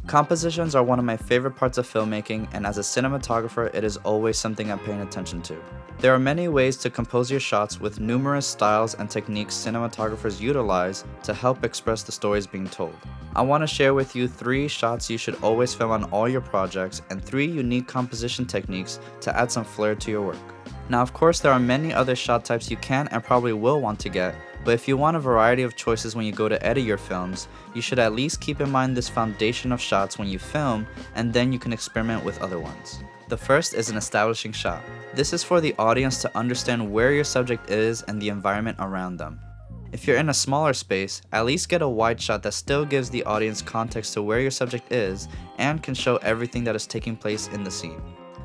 Compositions are one of my favorite parts of filmmaking, and as a cinematographer, it is always something I'm paying attention to. There are many ways to compose your shots with numerous styles and techniques cinematographers utilize to help express the stories being told. I want to share with you 3 shots you should always film on all your projects and 3 unique composition techniques to add some flair to your work. Now, of course, there are many other shot types you can and probably will want to get, but if you want a variety of choices when you go to edit your films, you should at least keep in mind this foundation of shots when you film, and then you can experiment with other ones. The first is an establishing shot. This is for the audience to understand where your subject is and the environment around them. If you're in a smaller space, at least get a wide shot that still gives the audience context to where your subject is and can show everything that is taking place in the scene.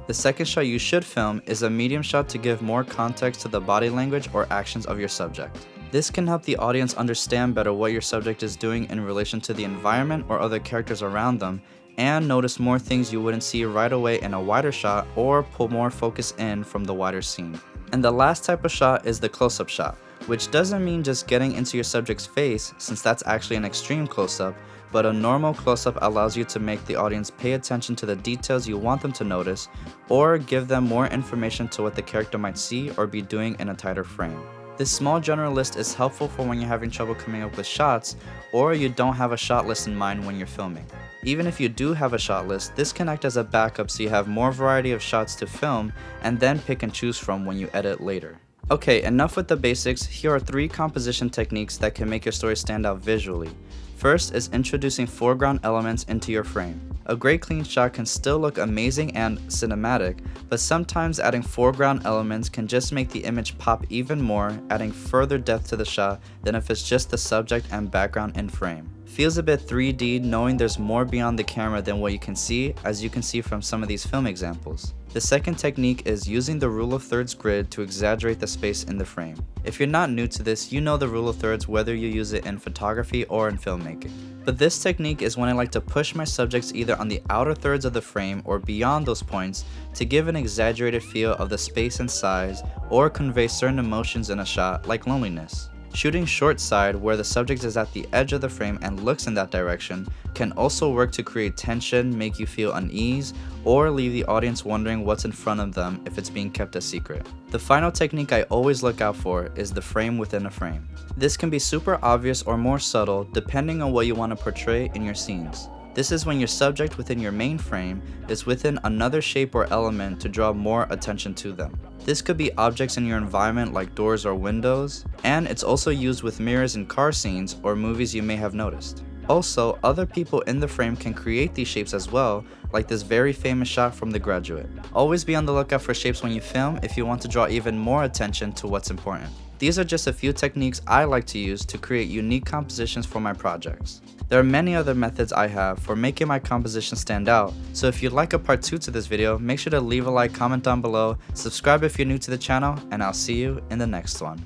The second shot you should film is a medium shot to give more context to the body language or actions of your subject. This can help the audience understand better what your subject is doing in relation to the environment or other characters around them, and notice more things you wouldn't see right away in a wider shot or pull more focus in from the wider scene. And the last type of shot is the close-up shot, which doesn't mean just getting into your subject's face, since that's actually an extreme close-up, but a normal close-up allows you to make the audience pay attention to the details you want them to notice, or give them more information to what the character might see or be doing in a tighter frame. This small general list is helpful for when you're having trouble coming up with shots, or you don't have a shot list in mind when you're filming. Even if you do have a shot list, this can act as a backup so you have more variety of shots to film and then pick and choose from when you edit later. Okay, enough with the basics. Here are 3 composition techniques that can make your story stand out visually. First is introducing foreground elements into your frame. A great clean shot can still look amazing and cinematic, but sometimes adding foreground elements can just make the image pop even more, adding further depth to the shot than if it's just the subject and background in frame. Feels a bit 3D knowing there's more beyond the camera than what you can see, as you can see from some of these film examples. The second technique is using the rule of thirds grid to exaggerate the space in the frame. If you're not new to this, you know the rule of thirds whether you use it in photography or in filmmaking. But this technique is when I like to push my subjects either on the outer thirds of the frame or beyond those points to give an exaggerated feel of the space and size, or convey certain emotions in a shot like loneliness. Shooting short side, where the subject is at the edge of the frame and looks in that direction, can also work to create tension, make you feel unease, or leave the audience wondering what's in front of them if it's being kept a secret. The final technique I always look out for is the frame within a frame. This can be super obvious or more subtle depending on what you want to portray in your scenes. This is when your subject within your main frame is within another shape or element to draw more attention to them. This could be objects in your environment like doors or windows, and it's also used with mirrors in car scenes or movies you may have noticed. Also, other people in the frame can create these shapes as well, like this very famous shot from The Graduate. Always be on the lookout for shapes when you film if you want to draw even more attention to what's important. These are just a few techniques I like to use to create unique compositions for my projects. There are many other methods I have for making my composition stand out, so if you'd like a part 2 to this video, make sure to leave a like, comment down below, subscribe if you're new to the channel, and I'll see you in the next one.